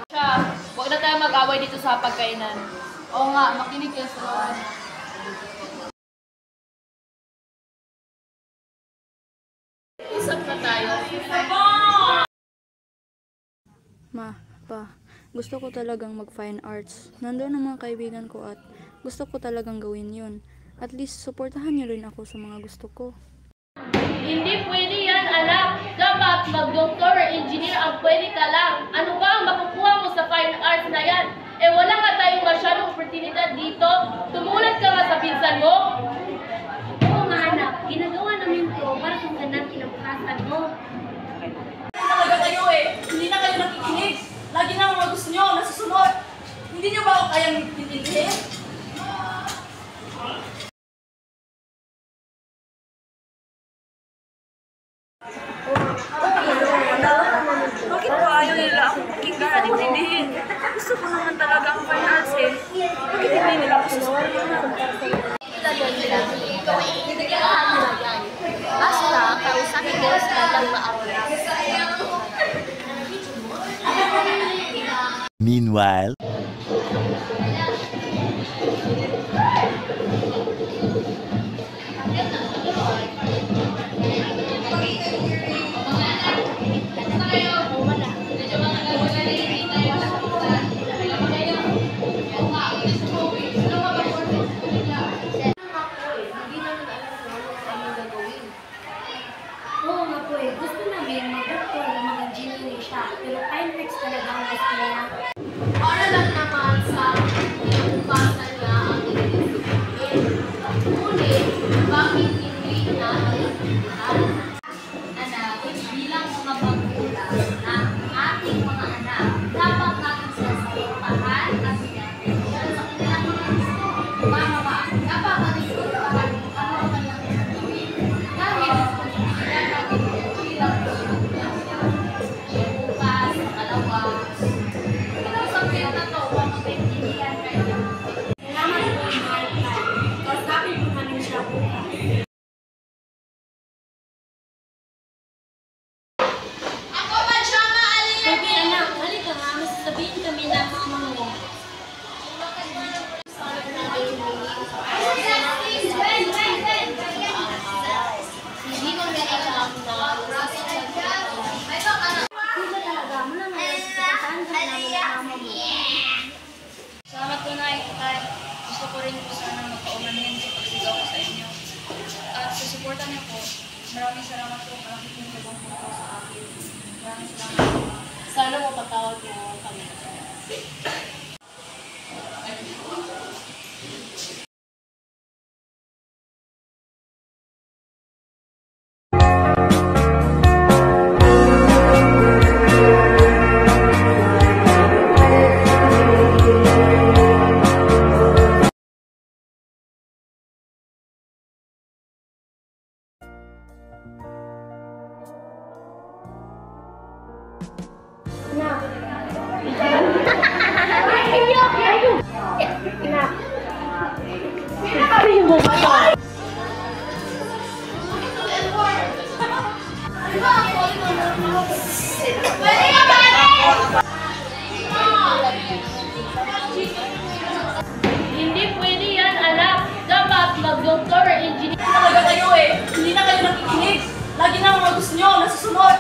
Siya, huwag na tayo mag-away dito sa pagkainan. Oo nga, makinig kayo sa lawan. Usap na tayo. Ma, pa, gusto ko talagang mag-fine arts. Nandoon ang mga kaibigan ko at gusto ko talagang gawin yun. At least, supportahan niyo rin ako sa mga gusto ko. Hindi pwede yan, anak. Dapat mag-doctor or engineer ang pwede ka lang. Ano ba ang makukuha mo sa fine arts na yan? Eh wala nga tayong masyadong oportunidad dito. Tumulad ka nga sa pinsan mo. Oo nga anak, ginagawa namin to para kung ganang kinabukasan mo. Talaga kayo hindi na kayo nakikinig. Lagi na mga gusto nyo, nasusunod. Hindi nyo ba ako kayang intindihin? Bakit ba ayaw nila akong pakinggan at intindihin? Gusto ko naman talaga ang fine arts Bakit hindi nila ako susuportahan? Basta, kausapin nila sila lang maawala. Meanwhile, Oo nga po gusto namin mag-doctor na mag-engineer siya, pero fine arts talaga ang gusto niya. Para lang naman sa kinabukasan niya ang iniisipin. Ngunit, bakit hindi natin anak, bilang mga magulang na ating mga anak, dapat natin sila supportahan at pinag-enjoy sa kanilang mga gusto. Tama ba? Dapat natin supportahan kung ano ang kanilang gagawin. Dahil, responsibilidad natin bilang bukas, makalawa. Pero sa pwede na to, kung magpintindihan kayo. Salamat po yung mga ilan. Kausapin po namin siya bukas. Ako ba siya maalis? Baby anak, halika nga, may sasabihin kami na mama mo. Hindi ko na alam na Hindi ba talaga mo na ngayon supportahan ka namin ng mama mo? Salamat po na Tay. Gusto ko rin po sana magpaumanhin sa pagsigaw ko sa inyo. At sa suporta niyo po, maraming salamat po. Maraming tulong po sa akin. Maraming salamat po. sana mapatawad mo kami. Hindi pwede yan, anak. Dapat mag-doctor or engineer. Talaga kayo hindi na kayo nakikinig. Lagi na mga gusto nyo, nasusunod.